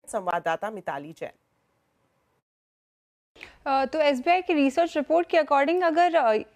संवाददाता मिताली जैन। तो एसबीआई की रिसर्च रिपोर्ट के अकॉर्डिंग अगर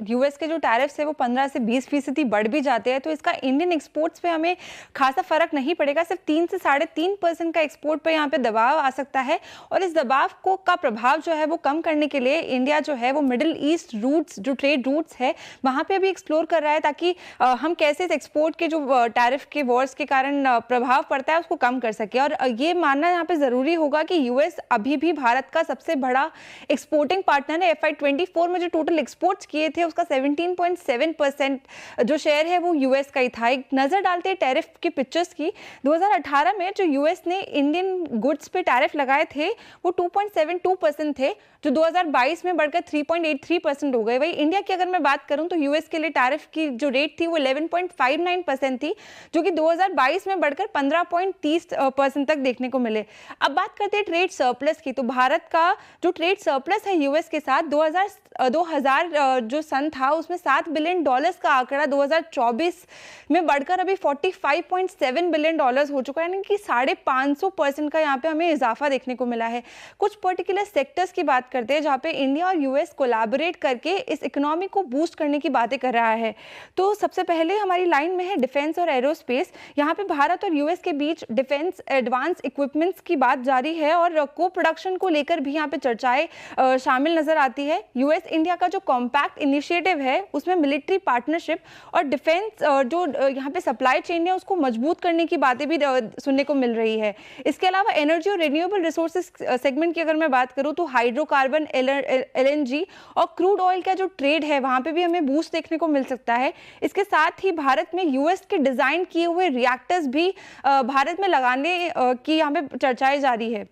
यूएस के जो टैरिफ्स है वो 15 से 20% बढ़ भी जाते हैं तो इसका इंडियन एक्सपोर्ट्स पे हमें खासा फर्क नहीं पड़ेगा। सिर्फ 3 से 3.5% का एक्सपोर्ट पे यहाँ पे दबाव आ सकता है और इस दबाव को का प्रभाव जो है वो कम करने के लिए इंडिया जो है वो मिडिल ईस्ट रूट्स जो ट्रेड रूट्स है वहाँ पे अभी एक्सप्लोर कर रहा है ताकि हम कैसे इस एक्सपोर्ट के जो टैरिफ के वॉर्स के कारण प्रभाव पड़ता है उसको कम कर सके। और ये मानना यहाँ पे ज़रूरी होगा कि यूएस अभी भी भारत का सबसे बड़ा एक्सपोर्टिंग पार्टनर है। FY24 में जो टोटल एक्सपोर्ट्स किए थे उसका 17.7% जो शेयर है वो यूएस का ही था। एक नजर डालते हैं टैरिफ के पिक्चर्स की। 2018 में जो यूएस ने इंडियन गुड्स पे टैरिफ लगाए थे वो 2.72% थे, जो 2022 में बढ़कर 3.83% हो गए। वही इंडिया की अगर मैं बात करूं तो यूएस के लिए टैरिफ की जो रेट थी वो 11.59% थी, जो कि 2022 में बढ़कर 15.30% तक देखने को मिले। अब बात करते हैं ट्रेड सरप्लस की। तो भारत का जो ट्रेड सरप्लस है यूएस के साथ 2000 जो सन था उसमें $7 बिलियन का आंकड़ा 2024 में बढ़कर अभी $45.7 बिलियन हो चुका है, यानी कि 550% का यहाँ पे हमें इजाफा देखने को मिला है। कुछ पर्टिकुलर सेक्टर्स की बात करते हैं जहाँ पे इंडिया और यूएस कोलैबोरेट करके इस इकोनॉमी को बूस्ट करने की बातें कर रहा है। तो सबसे पहले हमारी लाइन में है डिफेंस और एरोस्पेस। यहाँ पे भारत और यूएस के बीच डिफेंस एडवांस इक्विपमेंट्स की बात जारी है और को प्रोडक्शन को लेकर भी यहाँ पे चर्चाएं शामिल नजर आती है। यूएस इंडिया का जो कॉम्पैक्ट इनिशिएटिव है उसमें मिलिट्री पार्टनरशिप और डिफेंस जो यहाँ पे सप्लाई चेन है उसको मजबूत करने की बातें भी सुनने को मिल रही है। इसके अलावा एनर्जी और रिन्यूएबल रिसोर्सेज सेगमेंट की अगर मैं बात करूँ तो हाइड्रोकार्बन, एलएनजी और क्रूड ऑयल का जो ट्रेड है वहां पे भी हमें बूस्ट देखने को मिल सकता है। इसके साथ ही भारत में यूएस के डिजाइन किए हुए रिएक्टर्स भी भारत में लगाने की यहाँ पे चर्चाएं जारी है।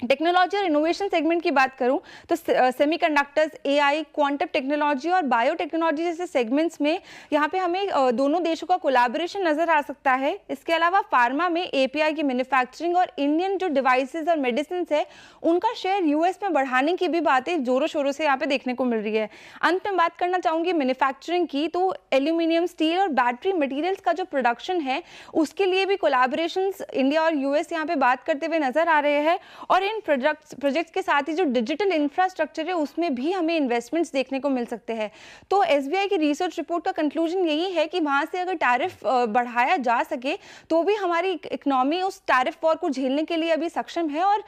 टेक्नोलॉजी और इनोवेशन सेगमेंट की बात करूं तो सेमीकंडक्टर्स, एआई, क्वांटम टेक्नोलॉजी और बायोटेक्नोलॉजी जैसे सेगमेंट्स में यहाँ पे हमें दोनों देशों का कोलैबोरेशन नजर आ सकता है। इसके अलावा फार्मा में एपीआई की मैन्युफैक्चरिंग और इंडियन जो डिवाइसेस और मेडिसिन है उनका शेयर यूएस में बढ़ाने की भी बातें जोरों शोरों से यहाँ पे देखने को मिल रही है। अंत में बात करना चाहूंगी मैन्युफैक्चरिंग की, तो एल्यूमिनियम, स्टील और बैटरी मटीरियल्स का जो प्रोडक्शन है उसके लिए भी कोलैबोरेशन इंडिया और यूएस यहाँ पे बात करते हुए नजर आ रहे हैं। और इन प्रोजेक्ट्स के साथ ही जो डिजिटल इंफ्रास्ट्रक्चर है उसमें भी हमें इन्वेस्टमेंट्स देखने को मिल सकते हैं। तो एसबीआई की रिसर्च रिपोर्ट का कंक्लूजन यही है कि वहां से अगर टैरिफ बढ़ाया जा सके तो भी हमारी इकोनॉमी उस टैरिफ वॉर को झेलने के लिए अभी सक्षम है और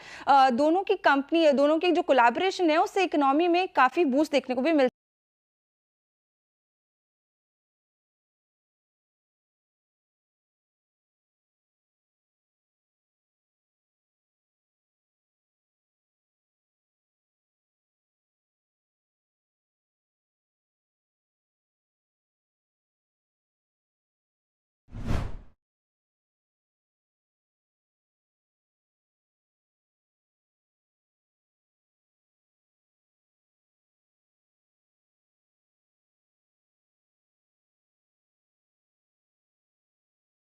दोनों की जो कोलैबोरेशन है उससे इकोनॉमी में काफी बूस्ट देखने को भी मिल